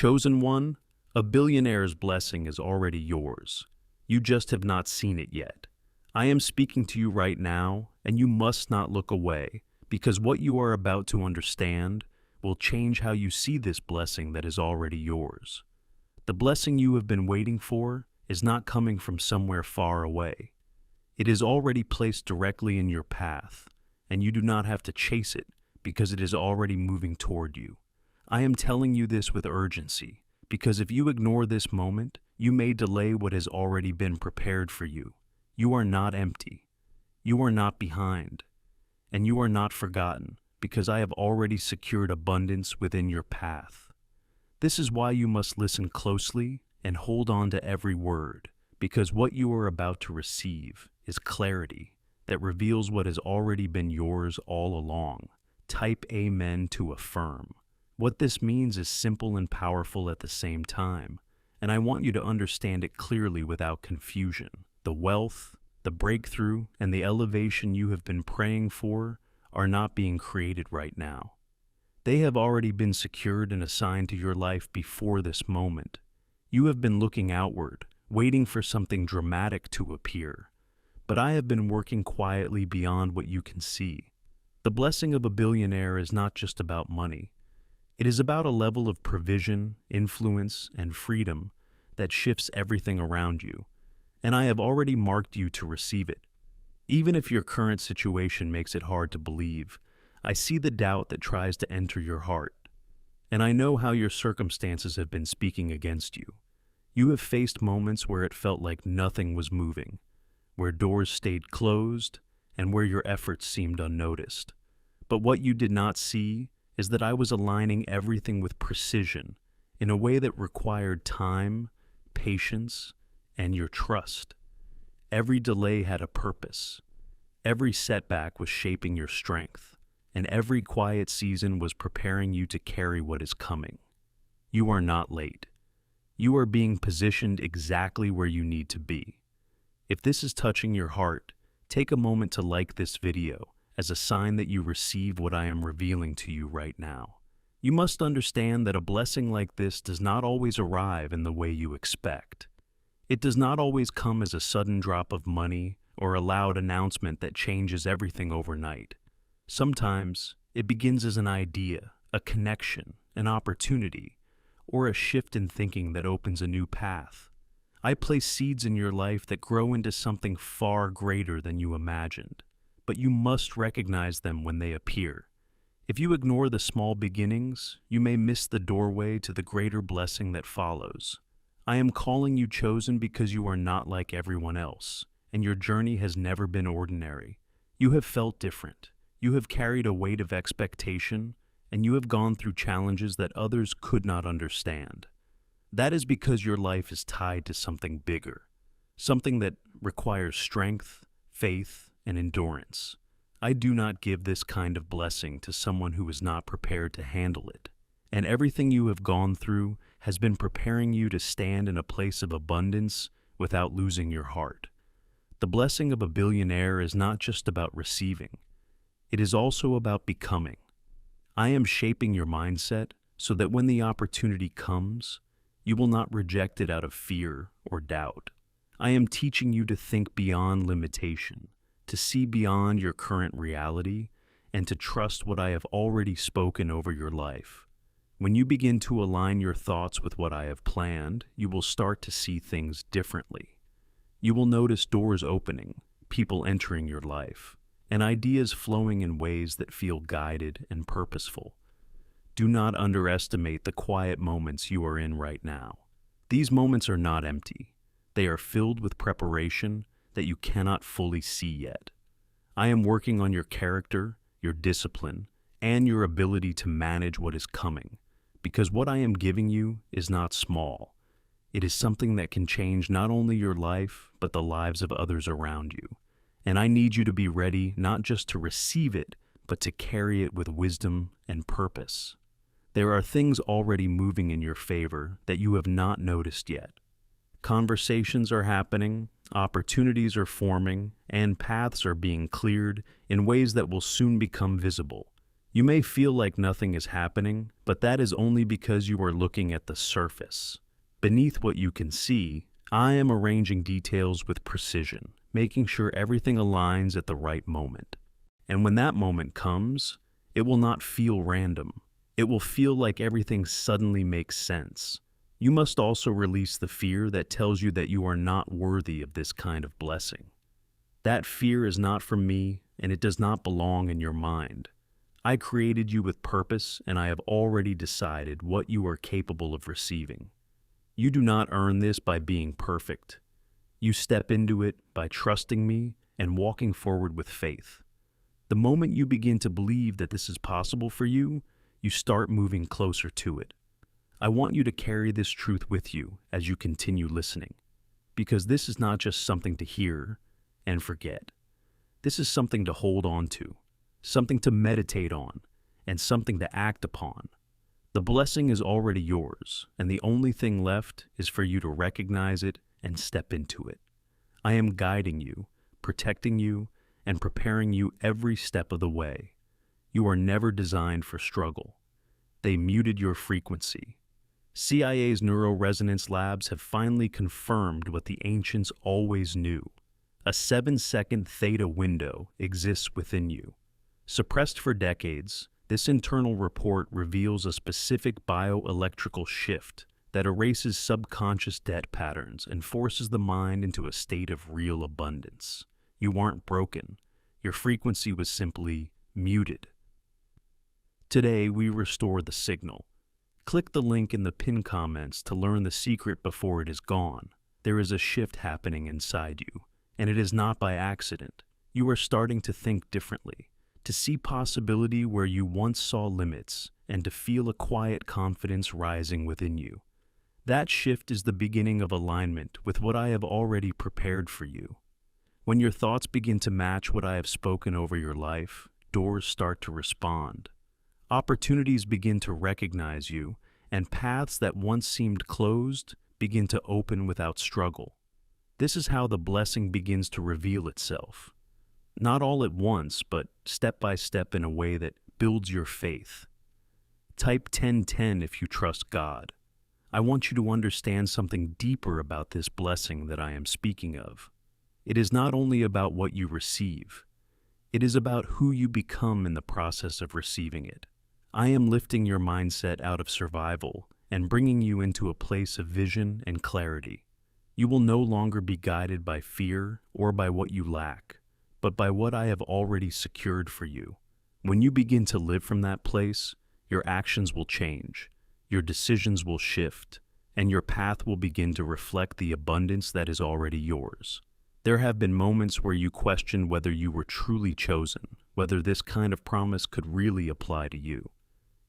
Chosen one, a billionaire's blessing is already yours. You just have not seen it yet. I am speaking to you right now, and you must not look away, because what you are about to understand will change how you see this blessing that is already yours. The blessing you have been waiting for is not coming from somewhere far away. It is already placed directly in your path, and you do not have to chase it because it is already moving toward you. I am telling you this with urgency, because if you ignore this moment, you may delay what has already been prepared for you. You are not empty. You are not behind. And you are not forgotten, because I have already secured abundance within your path. This is why you must listen closely and hold on to every word, because what you are about to receive is clarity that reveals what has already been yours all along. Type Amen to affirm. What this means is simple and powerful at the same time, and I want you to understand it clearly without confusion. The wealth, the breakthrough, and the elevation you have been praying for are not being created right now. They have already been secured and assigned to your life before this moment. You have been looking outward, waiting for something dramatic to appear. But I have been working quietly beyond what you can see. The blessing of a billionaire is not just about money. It is about a level of provision, influence, and freedom that shifts everything around you. And I have already marked you to receive it. Even if your current situation makes it hard to believe, I see the doubt that tries to enter your heart. And I know how your circumstances have been speaking against you. You have faced moments where it felt like nothing was moving, where doors stayed closed, and where your efforts seemed unnoticed. But what you did not see is that I was aligning everything with precision in a way that required time, patience, and your trust. Every delay had a purpose. Every setback was shaping your strength, and every quiet season was preparing you to carry what is coming. You are not late. You are being positioned exactly where you need to be. If this is touching your heart, take a moment to like this video as a sign that you receive what I am revealing to you right now. You must understand that a blessing like this does not always arrive in the way you expect. It does not always come as a sudden drop of money or a loud announcement that changes everything overnight. Sometimes it begins as an idea, a connection, an opportunity, or a shift in thinking that opens a new path. I place seeds in your life that grow into something far greater than you imagined, but you must recognize them when they appear. If you ignore the small beginnings, you may miss the doorway to the greater blessing that follows. I am calling you chosen because you are not like everyone else, and your journey has never been ordinary. You have felt different. You have carried a weight of expectation, and you have gone through challenges that others could not understand. That is because your life is tied to something bigger, something that requires strength, faith, and endurance. I do not give this kind of blessing to someone who is not prepared to handle it. And everything you have gone through has been preparing you to stand in a place of abundance without losing your heart. The blessing of a billionaire is not just about receiving. It is also about becoming. I am shaping your mindset so that when the opportunity comes, you will not reject it out of fear or doubt. I am teaching you to think beyond limitation, to see beyond your current reality, and to trust what I have already spoken over your life. When you begin to align your thoughts with what I have planned, you will start to see things differently. You will notice doors opening, people entering your life, and ideas flowing in ways that feel guided and purposeful. Do not underestimate the quiet moments you are in right now. These moments are not empty. They are filled with preparation that you cannot fully see yet. I am working on your character, your discipline, and your ability to manage what is coming, because what I am giving you is not small. It is something that can change not only your life, but the lives of others around you. And I need you to be ready not just to receive it, but to carry it with wisdom and purpose. There are things already moving in your favor that you have not noticed yet. Conversations are happening, opportunities are forming, and paths are being cleared in ways that will soon become visible. You may feel like nothing is happening, but that is only because you are looking at the surface. Beneath what you can see, I am arranging details with precision, making sure everything aligns at the right moment. And when that moment comes, it will not feel random. It will feel like everything suddenly makes sense. You must also release the fear that tells you that you are not worthy of this kind of blessing. That fear is not from me, and it does not belong in your mind. I created you with purpose, and I have already decided what you are capable of receiving. You do not earn this by being perfect. You step into it by trusting me and walking forward with faith. The moment you begin to believe that this is possible for you, you start moving closer to it. I want you to carry this truth with you as you continue listening, because this is not just something to hear and forget. This is something to hold on to, something to meditate on, and something to act upon. The blessing is already yours, and the only thing left is for you to recognize it and step into it. I am guiding you, protecting you, and preparing you every step of the way. You are never designed for struggle. They muted your frequency. CIA's neuroresonance labs have finally confirmed what the ancients always knew. A 7-second theta window exists within you. Suppressed for decades, this internal report reveals a specific bioelectrical shift that erases subconscious debt patterns and forces the mind into a state of real abundance. You aren't broken. Your frequency was simply muted. Today, we restore the signal. Click the link in the pinned comments to learn the secret before it is gone. There is a shift happening inside you, and it is not by accident. You are starting to think differently, to see possibility where you once saw limits, and to feel a quiet confidence rising within you. That shift is the beginning of alignment with what I have already prepared for you. When your thoughts begin to match what I have spoken over your life, doors start to respond. Opportunities begin to recognize you, and paths that once seemed closed begin to open without struggle. This is how the blessing begins to reveal itself. Not all at once, but step by step in a way that builds your faith. Type 1010 if you trust God. I want you to understand something deeper about this blessing that I am speaking of. It is not only about what you receive. It is about who you become in the process of receiving it. I am lifting your mindset out of survival and bringing you into a place of vision and clarity. You will no longer be guided by fear or by what you lack, but by what I have already secured for you. When you begin to live from that place, your actions will change, your decisions will shift, and your path will begin to reflect the abundance that is already yours. There have been moments where you questioned whether you were truly chosen, whether this kind of promise could really apply to you.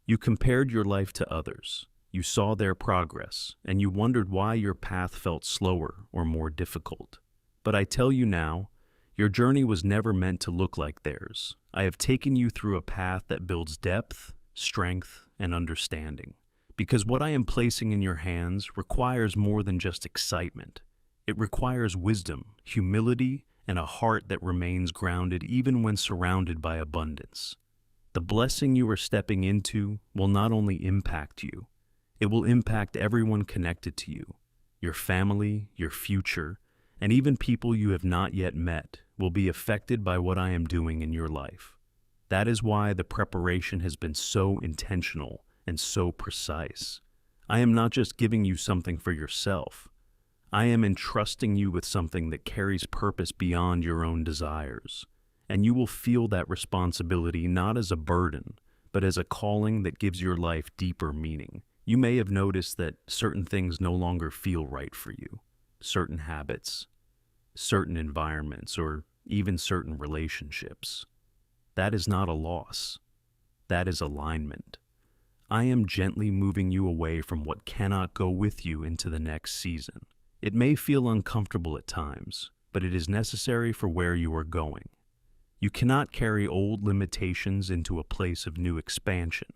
You compared your life to others, you saw their progress, and you wondered why your path felt slower or more difficult. But I tell you now, your journey was never meant to look like theirs. I have taken you through a path that builds depth, strength, and understanding. Because what I am placing in your hands requires more than just excitement. It requires wisdom, humility, and a heart that remains grounded even when surrounded by abundance. The blessing you are stepping into will not only impact you, it will impact everyone connected to you. Your family, your future, and even people you have not yet met will be affected by what I am doing in your life. That is why the preparation has been so intentional and so precise. I am not just giving you something for yourself. I am entrusting you with something that carries purpose beyond your own desires, and you will feel that responsibility not as a burden, but as a calling that gives your life deeper meaning. You may have noticed that certain things no longer feel right for you, certain habits, certain environments, or even certain relationships. That is not a loss. That is alignment. I am gently moving you away from what cannot go with you into the next season. It may feel uncomfortable at times, but it is necessary for where you are going. You cannot carry old limitations into a place of new expansion.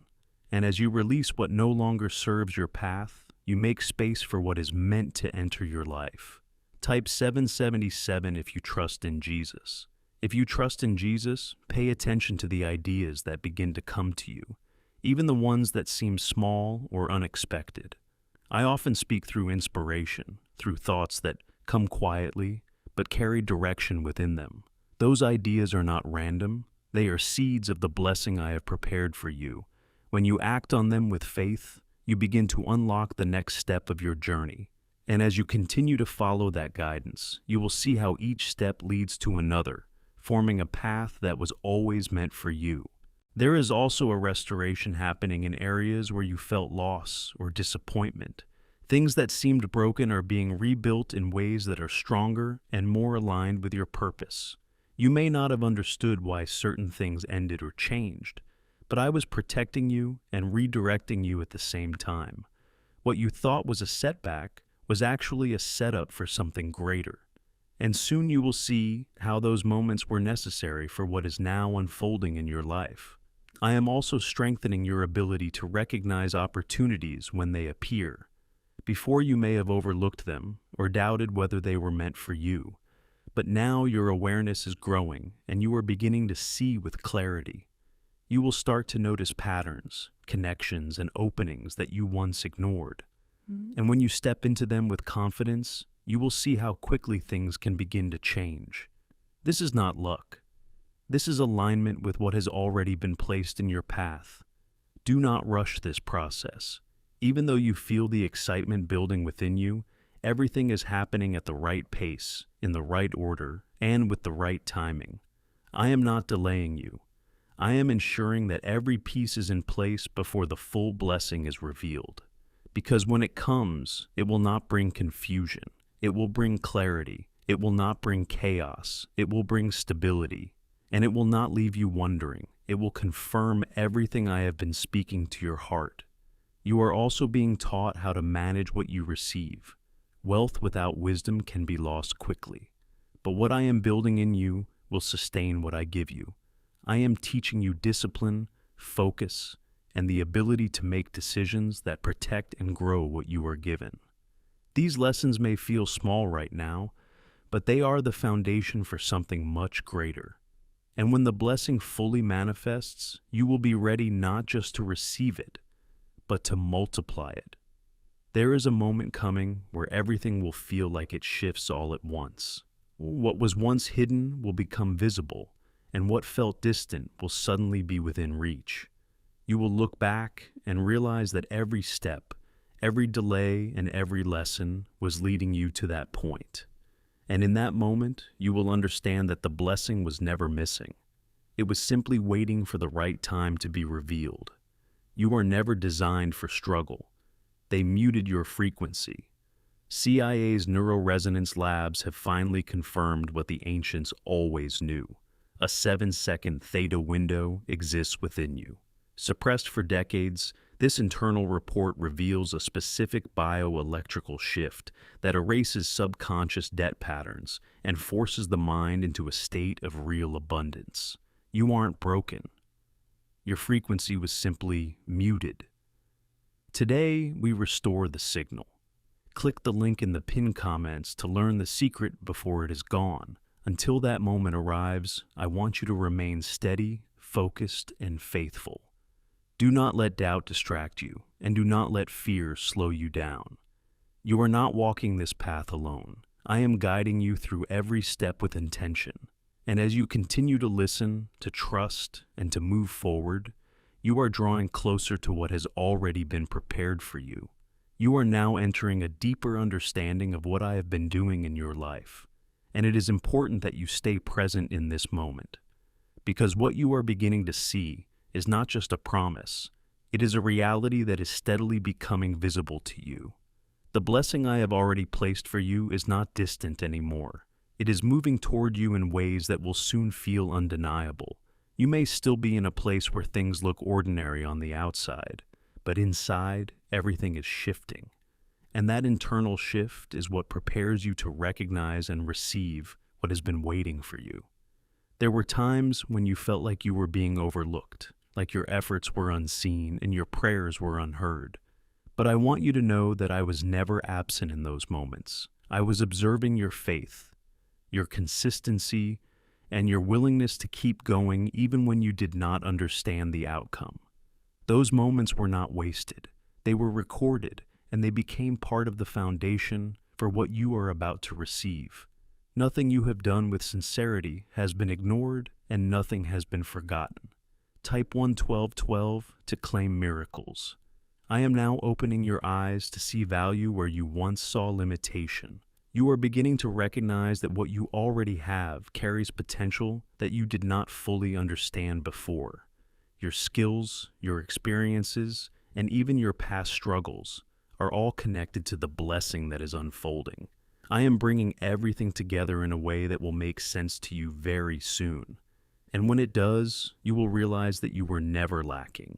And as you release what no longer serves your path, you make space for what is meant to enter your life. Type 777 if you trust in Jesus. If you trust in Jesus, pay attention to the ideas that begin to come to you, even the ones that seem small or unexpected. I often speak through inspiration, through thoughts that come quietly but carry direction within them. Those ideas are not random, they are seeds of the blessing I have prepared for you. When you act on them with faith, you begin to unlock the next step of your journey. And as you continue to follow that guidance, you will see how each step leads to another, forming a path that was always meant for you. There is also a restoration happening in areas where you felt loss or disappointment. Things that seemed broken are being rebuilt in ways that are stronger and more aligned with your purpose. You may not have understood why certain things ended or changed, but I was protecting you and redirecting you at the same time. What you thought was a setback was actually a setup for something greater. And soon you will see how those moments were necessary for what is now unfolding in your life. I am also strengthening your ability to recognize opportunities when they appear. Before you may have overlooked them or doubted whether they were meant for you, but now your awareness is growing and you are beginning to see with clarity. You will start to notice patterns, connections, and openings that you once ignored. And when you step into them with confidence, you will see how quickly things can begin to change. This is not luck. This is alignment with what has already been placed in your path. Do not rush this process. Even though you feel the excitement building within you, everything is happening at the right pace, in the right order, and with the right timing. I am not delaying you. I am ensuring that every piece is in place before the full blessing is revealed. Because when it comes, it will not bring confusion. It will bring clarity. It will not bring chaos. It will bring stability. And it will not leave you wondering. It will confirm everything I have been speaking to your heart. You are also being taught how to manage what you receive. Wealth without wisdom can be lost quickly. But what I am building in you will sustain what I give you. I am teaching you discipline, focus, and the ability to make decisions that protect and grow what you are given. These lessons may feel small right now, but they are the foundation for something much greater. And when the blessing fully manifests, you will be ready not just to receive it, but to multiply it. There is a moment coming where everything will feel like it shifts all at once. What was once hidden will become visible, and what felt distant will suddenly be within reach. You will look back and realize that every step, every delay, and every lesson was leading you to that point. And in that moment, you will understand that the blessing was never missing. It was simply waiting for the right time to be revealed. You are never designed for struggle. They muted your frequency. CIA's neuroresonance labs have finally confirmed what the ancients always knew. A 7-second theta window exists within you. Suppressed for decades, this internal report reveals a specific bioelectrical shift that erases subconscious debt patterns and forces the mind into a state of real abundance. You aren't broken. Your frequency was simply muted. Today, we restore the signal. Click the link in the pinned comments to learn the secret before it is gone. Until that moment arrives, I want you to remain steady, focused, and faithful. Do not let doubt distract you, and do not let fear slow you down. You are not walking this path alone. I am guiding you through every step with intention. And as you continue to listen, to trust, and to move forward, you are drawing closer to what has already been prepared for you. You are now entering a deeper understanding of what I have been doing in your life. And it is important that you stay present in this moment. Because what you are beginning to see is not just a promise, it is a reality that is steadily becoming visible to you. The blessing I have already placed for you is not distant anymore. It is moving toward you in ways that will soon feel undeniable. You may still be in a place where things look ordinary on the outside, but inside, everything is shifting. And that internal shift is what prepares you to recognize and receive what has been waiting for you. There were times when you felt like you were being overlooked, like your efforts were unseen and your prayers were unheard. But I want you to know that I was never absent in those moments. I was observing your faith, your consistency, and your willingness to keep going even when you did not understand the outcome. Those moments were not wasted. They were recorded, and they became part of the foundation for what you are about to receive. Nothing you have done with sincerity has been ignored, and nothing has been forgotten. Type 11212 to claim miracles. I am now opening your eyes to see value where you once saw limitation. You are beginning to recognize that what you already have carries potential that you did not fully understand before. Your skills, your experiences, and even your past struggles are all connected to the blessing that is unfolding. I am bringing everything together in a way that will make sense to you very soon. And when it does, you will realize that you were never lacking.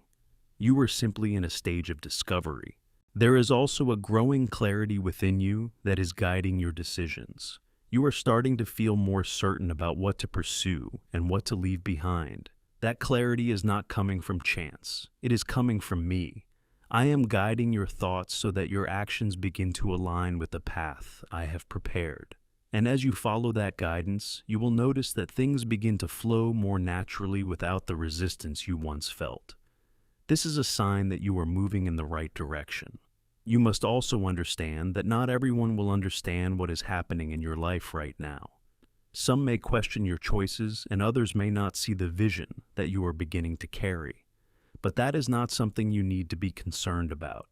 You were simply in a stage of discovery. There is also a growing clarity within you that is guiding your decisions. You are starting to feel more certain about what to pursue and what to leave behind. That clarity is not coming from chance. It is coming from me. I am guiding your thoughts so that your actions begin to align with the path I have prepared. And as you follow that guidance, you will notice that things begin to flow more naturally without the resistance you once felt. This is a sign that you are moving in the right direction. You must also understand that not everyone will understand what is happening in your life right now. Some may question your choices, and others may not see the vision that you are beginning to carry. But that is not something you need to be concerned about.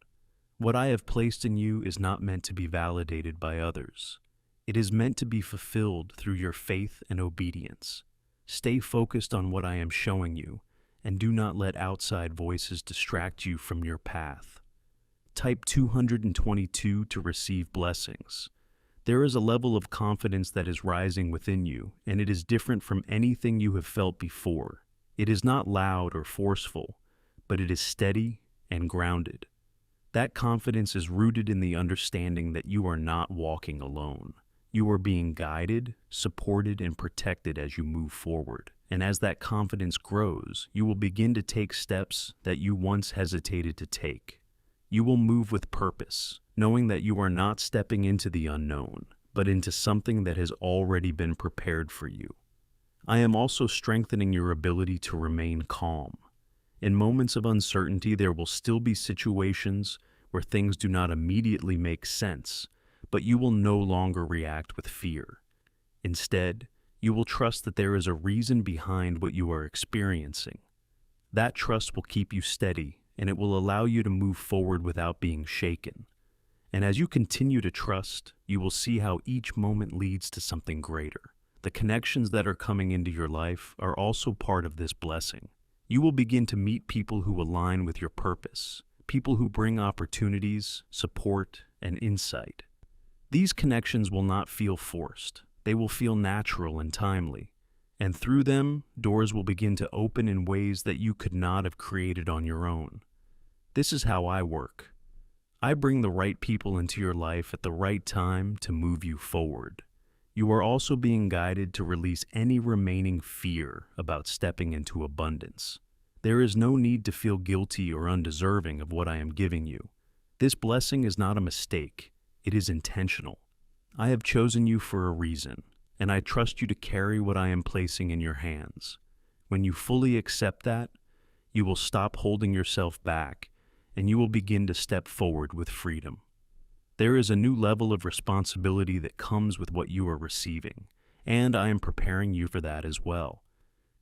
What I have placed in you is not meant to be validated by others. It is meant to be fulfilled through your faith and obedience. Stay focused on what I am showing you, and do not let outside voices distract you from your path. Type 222 to receive blessings. There is a level of confidence that is rising within you, and it is different from anything you have felt before. It is not loud or forceful, but it is steady and grounded. That confidence is rooted in the understanding that you are not walking alone. You are being guided, supported, and protected as you move forward. And as that confidence grows, you will begin to take steps that you once hesitated to take. You will move with purpose, knowing that you are not stepping into the unknown, but into something that has already been prepared for you. I am also strengthening your ability to remain calm. In moments of uncertainty, there will still be situations where things do not immediately make sense, but you will no longer react with fear. Instead, you will trust that there is a reason behind what you are experiencing. That trust will keep you steady, and it will allow you to move forward without being shaken. And as you continue to trust, you will see how each moment leads to something greater. The connections that are coming into your life are also part of this blessing. You will begin to meet people who align with your purpose, people who bring opportunities, support, and insight. These connections will not feel forced. They will feel natural and timely. And through them, doors will begin to open in ways that you could not have created on your own. This is how I work. I bring the right people into your life at the right time to move you forward. You are also being guided to release any remaining fear about stepping into abundance. There is no need to feel guilty or undeserving of what I am giving you. This blessing is not a mistake. It is intentional. I have chosen you for a reason, and I trust you to carry what I am placing in your hands. When you fully accept that, you will stop holding yourself back, and you will begin to step forward with freedom. There is a new level of responsibility that comes with what you are receiving, and I am preparing you for that as well.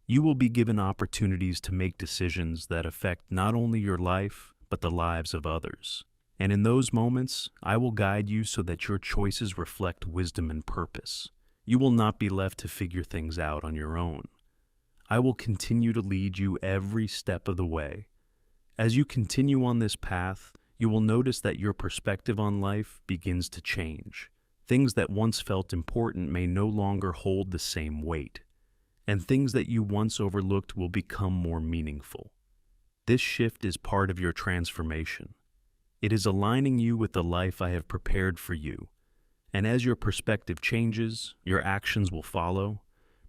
You will be given opportunities to make decisions that affect not only your life, but the lives of others. And in those moments, I will guide you so that your choices reflect wisdom and purpose. You will not be left to figure things out on your own. I will continue to lead you every step of the way. As you continue on this path, you will notice that your perspective on life begins to change. Things that once felt important may no longer hold the same weight, and things that you once overlooked will become more meaningful. This shift is part of your transformation. It is aligning you with the life I have prepared for you, and as your perspective changes, your actions will follow,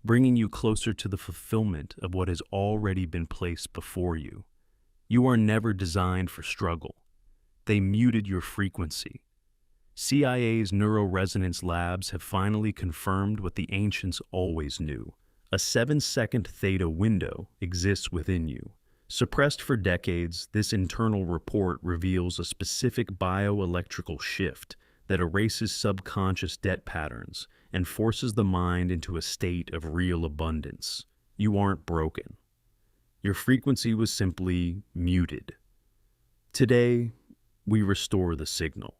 bringing you closer to the fulfillment of what has already been placed before you. You are never designed for struggle. They muted your frequency. CIA's neuroresonance labs have finally confirmed what the ancients always knew. A 7-second theta window exists within you. Suppressed for decades, this internal report reveals a specific bioelectrical shift that erases subconscious debt patterns and forces the mind into a state of real abundance. You aren't broken. Your frequency was simply muted. Today, we restore the signal.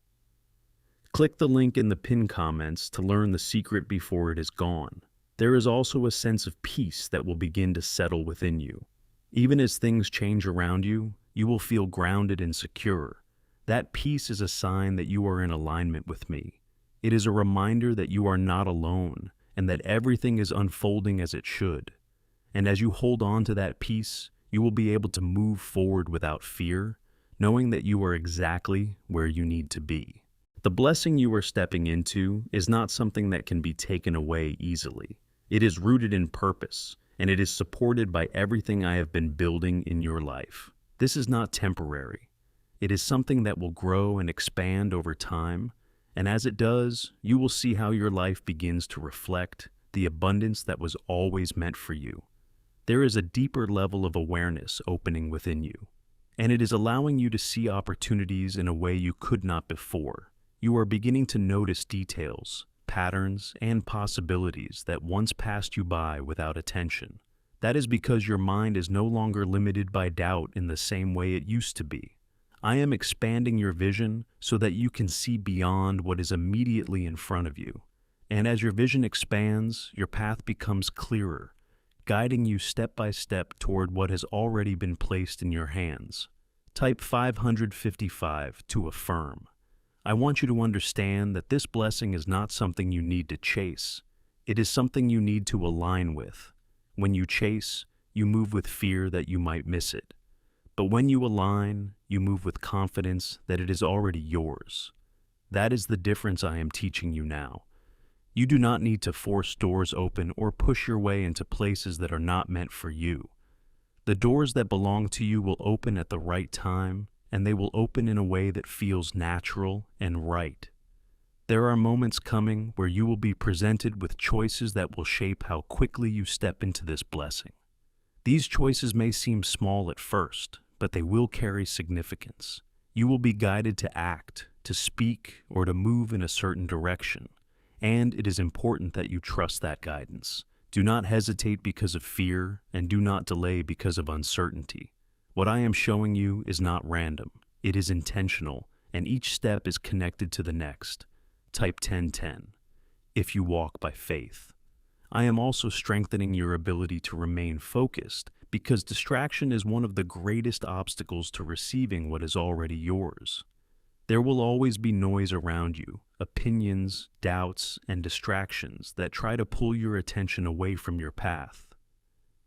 Click the link in the pinned comments to learn the secret before it is gone. There is also a sense of peace that will begin to settle within you. Even as things change around you, you will feel grounded and secure. That peace is a sign that you are in alignment with me. It is a reminder that you are not alone and that everything is unfolding as it should. And as you hold on to that peace, you will be able to move forward without fear, knowing that you are exactly where you need to be. The blessing you are stepping into is not something that can be taken away easily. It is rooted in purpose, and it is supported by everything I have been building in your life. This is not temporary. It is something that will grow and expand over time, and as it does, you will see how your life begins to reflect the abundance that was always meant for you. There is a deeper level of awareness opening within you, and it is allowing you to see opportunities in a way you could not before. You are beginning to notice details, patterns, and possibilities that once passed you by without attention. That is because your mind is no longer limited by doubt in the same way it used to be. I am expanding your vision so that you can see beyond what is immediately in front of you. And as your vision expands, your path becomes clearer, guiding you step by step toward what has already been placed in your hands. Type 555 to affirm. I want you to understand that this blessing is not something you need to chase. It is something you need to align with. When you chase, you move with fear that you might miss it. But when you align, you move with confidence that it is already yours. That is the difference I am teaching you now. You do not need to force doors open or push your way into places that are not meant for you. The doors that belong to you will open at the right time, and they will open in a way that feels natural and right. There are moments coming where you will be presented with choices that will shape how quickly you step into this blessing. These choices may seem small at first, but they will carry significance. You will be guided to act, to speak, or to move in a certain direction, and it is important that you trust that guidance. Do not hesitate because of fear, and do not delay because of uncertainty. What I am showing you is not random. It is intentional, and each step is connected to the next. Type 1010, if you walk by faith. I am also strengthening your ability to remain focused because distraction is one of the greatest obstacles to receiving what is already yours. There will always be noise around you, opinions, doubts, and distractions that try to pull your attention away from your path.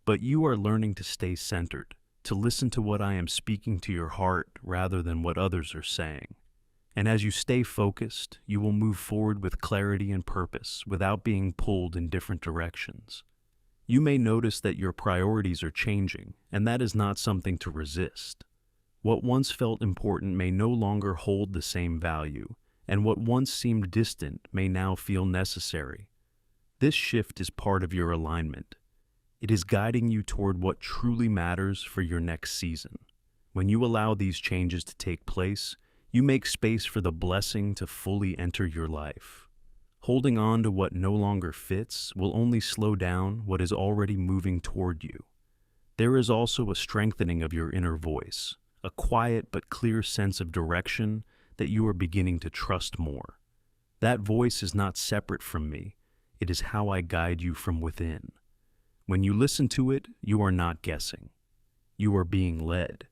But you are learning to stay centered, to listen to what I am speaking to your heart rather than what others are saying. And as you stay focused, you will move forward with clarity and purpose without being pulled in different directions. You may notice that your priorities are changing, and that is not something to resist. What once felt important may no longer hold the same value, and what once seemed distant may now feel necessary. This shift is part of your alignment. It is guiding you toward what truly matters for your next season. When you allow these changes to take place, you make space for the blessing to fully enter your life. Holding on to what no longer fits will only slow down what is already moving toward you. There is also a strengthening of your inner voice, a quiet but clear sense of direction that you are beginning to trust more. That voice is not separate from me. It is how I guide you from within. When you listen to it, you are not guessing. You are being led.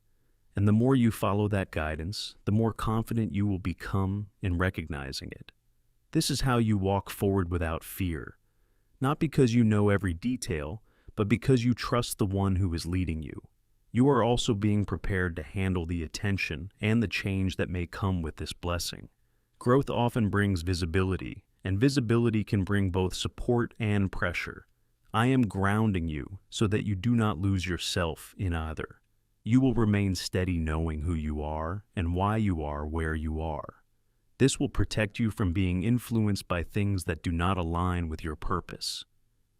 And the more you follow that guidance, the more confident you will become in recognizing it. This is how you walk forward without fear, not because you know every detail, but because you trust the one who is leading you. You are also being prepared to handle the attention and the change that may come with this blessing. Growth often brings visibility, and visibility can bring both support and pressure. I am grounding you so that you do not lose yourself in either. You will remain steady knowing who you are and why you are where you are. This will protect you from being influenced by things that do not align with your purpose.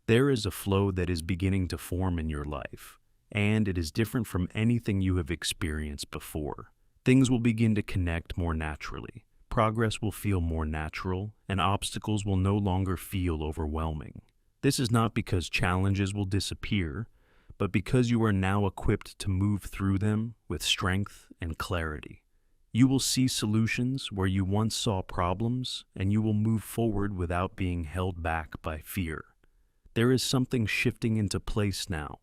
There is a flow that is beginning to form in your life, and it is different from anything you have experienced before. Things will begin to connect more naturally. Progress will feel more natural, and obstacles will no longer feel overwhelming. This is not because challenges will disappear, but because you are now equipped to move through them with strength and clarity. You will see solutions where you once saw problems, and you will move forward without being held back by fear. There is something shifting into place now,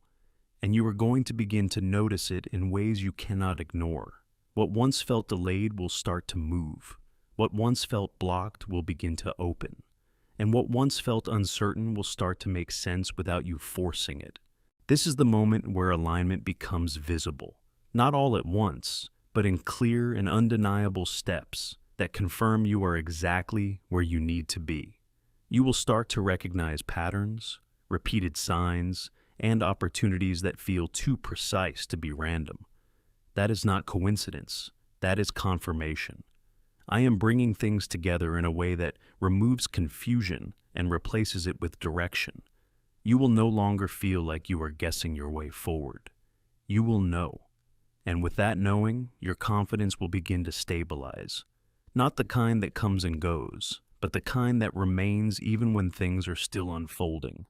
and you are going to begin to notice it in ways you cannot ignore. What once felt delayed will start to move. What once felt blocked will begin to open. And what once felt uncertain will start to make sense without you forcing it. This is the moment where alignment becomes visible, not all at once, but in clear and undeniable steps that confirm you are exactly where you need to be. You will start to recognize patterns, repeated signs, and opportunities that feel too precise to be random. That is not coincidence. That is confirmation. I am bringing things together in a way that removes confusion and replaces it with direction. You will no longer feel like you are guessing your way forward. You will know. And with that knowing, your confidence will begin to stabilize. Not the kind that comes and goes, but the kind that remains even when things are still unfolding.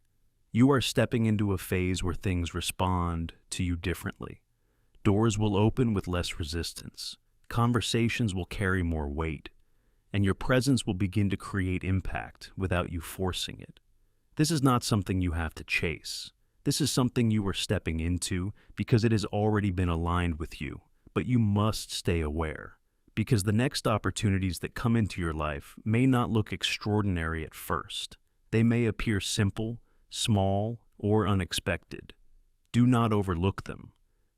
You are stepping into a phase where things respond to you differently. Doors will open with less resistance. Conversations will carry more weight, and your presence will begin to create impact without you forcing it. This is not something you have to chase. This is something you are stepping into because it has already been aligned with you, but you must stay aware, because the next opportunities that come into your life may not look extraordinary at first. They may appear simple, small, or unexpected. Do not overlook them,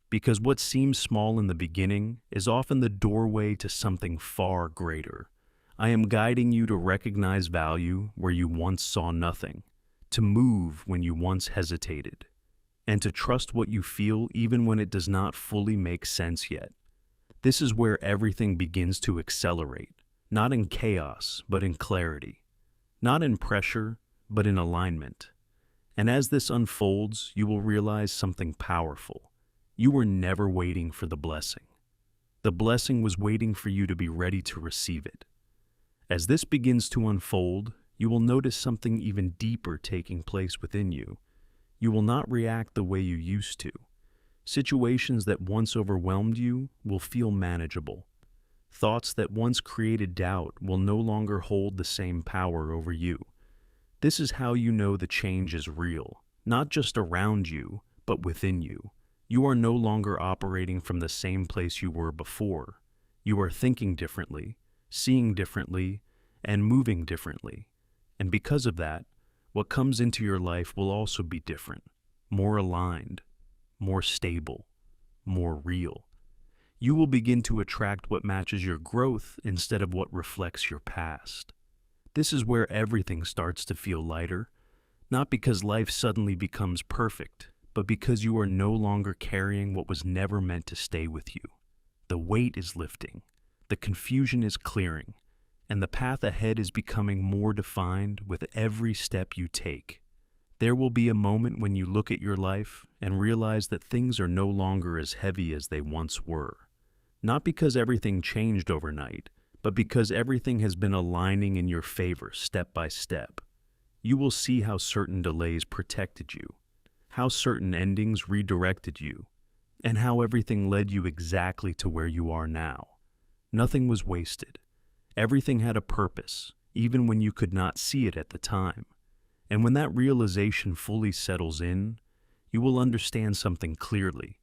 because what seems small in the beginning is often the doorway to something far greater. I am guiding you to recognize value where you once saw nothing, to move when you once hesitated, and to trust what you feel even when it does not fully make sense yet. This is where everything begins to accelerate, not in chaos, but in clarity, not in pressure, but in alignment. And as this unfolds, you will realize something powerful. You were never waiting for the blessing. The blessing was waiting for you to be ready to receive it. As this begins to unfold, you will notice something even deeper taking place within you. You will not react the way you used to. Situations that once overwhelmed you will feel manageable. Thoughts that once created doubt will no longer hold the same power over you. This is how you know the change is real, not just around you, but within you. You are no longer operating from the same place you were before. You are thinking differently, seeing differently, and moving differently. And because of that, what comes into your life will also be different, more aligned, more stable, more real. You will begin to attract what matches your growth instead of what reflects your past. This is where everything starts to feel lighter, not because life suddenly becomes perfect, but because you are no longer carrying what was never meant to stay with you. The weight is lifting, the confusion is clearing, and the path ahead is becoming more defined with every step you take. There will be a moment when you look at your life and realize that things are no longer as heavy as they once were. Not because everything changed overnight, but because everything has been aligning in your favor step by step. You will see how certain delays protected you, how certain endings redirected you, and how everything led you exactly to where you are now. Nothing was wasted. Everything had a purpose, even when you could not see it at the time. And when that realization fully settles in, you will understand something clearly.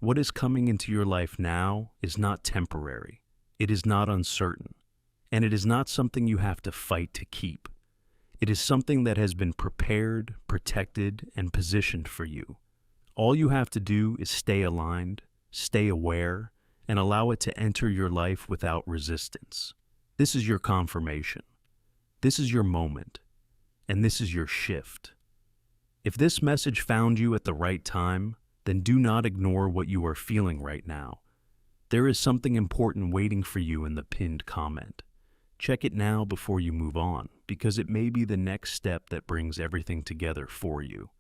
What is coming into your life now is not temporary. It is not uncertain. And it is not something you have to fight to keep. It is something that has been prepared, protected, and positioned for you. All you have to do is stay aligned, stay aware, and allow it to enter your life without resistance. This is your confirmation. This is your moment. And this is your shift. If this message found you at the right time, then do not ignore what you are feeling right now. There is something important waiting for you in the pinned comment. Check it now before you move on. because it may be the next step that brings everything together for you.